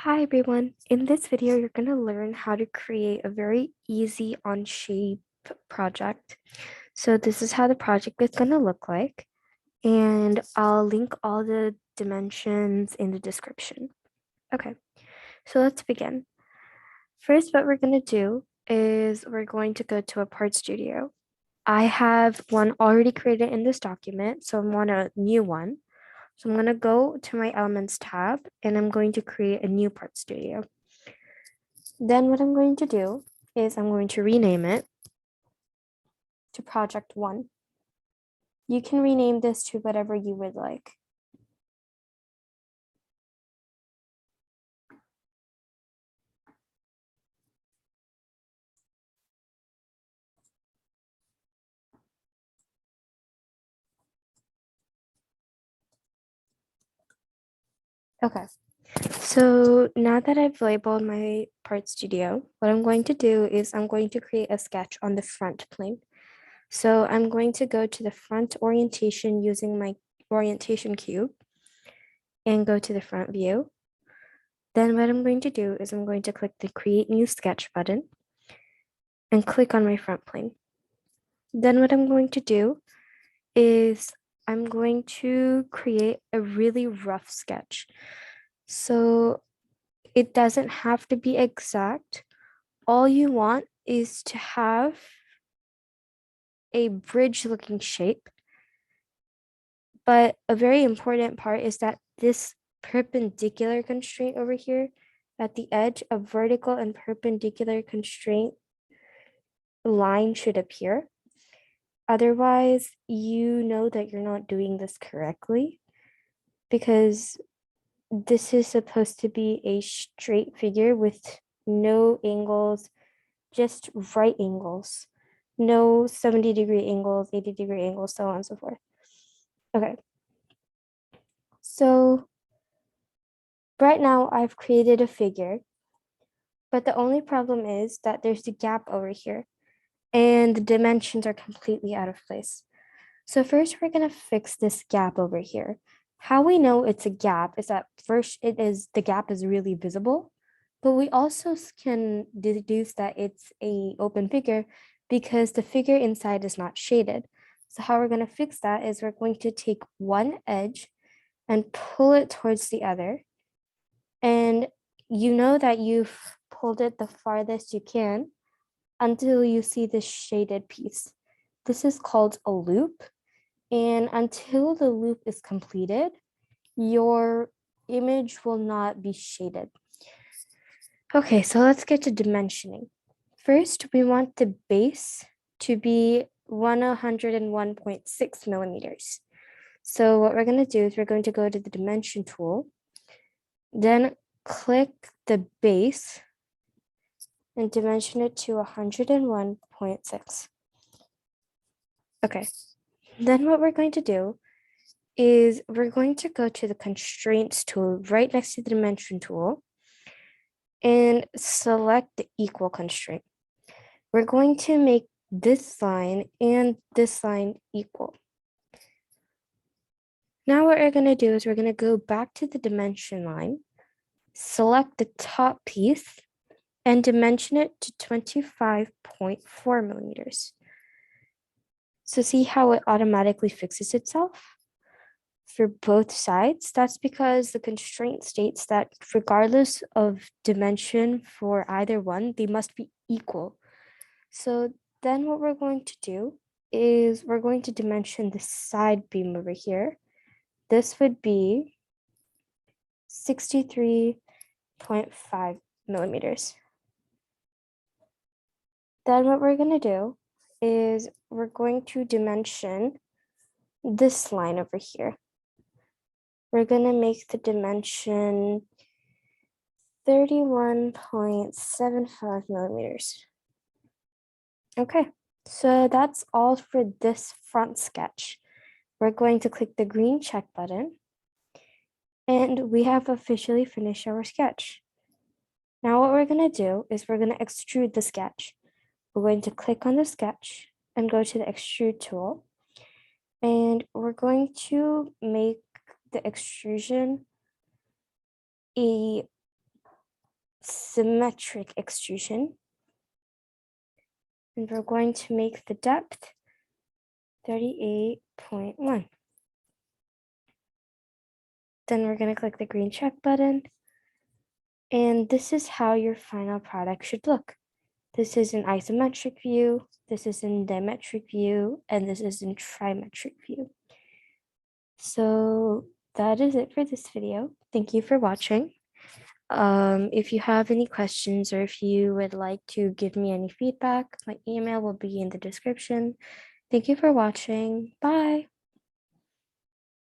Hi everyone. In this video, you're going to learn how to create a very easy Onshape project. So this is how the project is going to look like, and I'll link all the dimensions in the description. Okay, so let's begin. First, what we're going to do is we're going to go to a part studio. I have one already created in this document, so I want a new one. So I'm going to go to my Elements tab, and I'm going to create a new part studio. Then what I'm going to do is I'm going to rename it to Project 1. You can rename this to whatever you would like. Okay, so now that I've labeled my part studio, what I'm going to do is I'm going to create a sketch on the front plane. So I'm going to go to the front orientation using my orientation cube and go to the front view. Then what I'm going to do is I'm going to click the Create New Sketch button and click on my front plane. Then what I'm going to do is I'm going to create a really rough sketch. So it doesn't have to be exact. All you want is to have a bridge looking shape. But a very important part is that this perpendicular constraint over here at the edge, a vertical and perpendicular constraint line should appear. Otherwise, you know that you're not doing this correctly because this is supposed to be a straight figure with no angles, just right angles, no 70-degree angles, 80-degree angles, so on and so forth. Okay. So right now I've created a figure, but the only problem is that there's a gap over here and the dimensions are completely out of place. So first we're going to fix this gap over here. How we know it's a gap is that first the gap is really visible, but we also can deduce that it's a open figure because the figure inside is not shaded. So how we're going to fix that is we're going to take one edge and pull it towards the other. And you know that you've pulled it the farthest you can until you see this shaded piece. This is called a loop. And until the loop is completed, your image will not be shaded. Okay, so let's get to dimensioning. First, we want the base to be 101.6 millimeters. So what we're going to do is we're going to go to the dimension tool, then click the base and dimension it to 101.6. Okay, then what we're going to do is we're going to go to the constraints tool right next to the dimension tool and select the equal constraint. We're going to make this line and this line equal. Now what we're going to do is we're going to go back to the dimension line, select the top piece, and dimension it to 25.4 millimeters. So see how it automatically fixes itself for both sides? That's because the constraint states that regardless of dimension for either one, they must be equal. So then what we're going to do is we're going to dimension the side beam over here. This would be 63.5 millimeters. Then what we're going to do is we're going to dimension this line over here. We're going to make the dimension 31.75 millimeters. Okay, so that's all for this front sketch. We're going to click the green check button and we have officially finished our sketch. Now what we're going to do is we're going to extrude the sketch. We're going to click on the sketch and go to the extrude tool. And we're going to make the extrusion a symmetric extrusion. And we're going to make the depth 38.1. Then we're going to click the green check button. And this is how your final product should look. This is an isometric view, this is in dimetric view, and this is in trimetric view. So that is it for this video. Thank you for watching. If you have any questions or if you would like to give me any feedback, my email will be in the description. Thank you for watching. Bye.